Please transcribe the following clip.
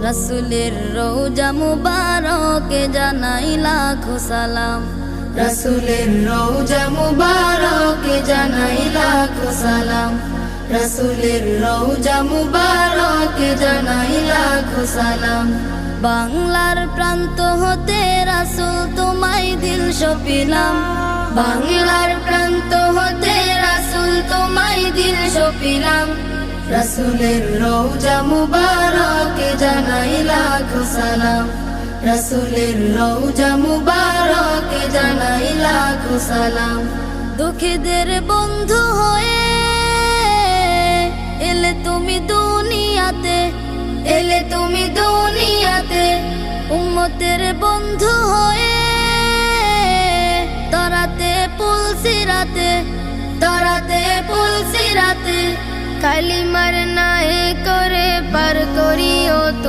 রাসূলের রওজা মুবারকে জানাই লাখো সালাম। রাসূলের রওজা মুবারকে জানাই লাখো সালাম। রাসূলের রওজা মুবারকে জানাই লাখো সালাম। বাংলার প্রান্ত হতে রাসূল তোমায় দিল সপিলাম। বাংলার প্রান্ত হতে রাসূল তোমায় দিল সপিলাম। রাসূলের রওজা মুবারকে জানাই লাখো সালাম। রাসূলের রওজা মুবারকে জানাই লাখো সালাম। দুঃখীদের বন্ধু হয়ে এলে তুমি দুনিয়াতে, এলে তুমি দুনিয়াতে। উম্মতের বন্ধু হয়ে তরাতে পুলসিরাতে, তরাতে পুলসিরাতে। কালিমার নায়ে করে পার করিও তুমি।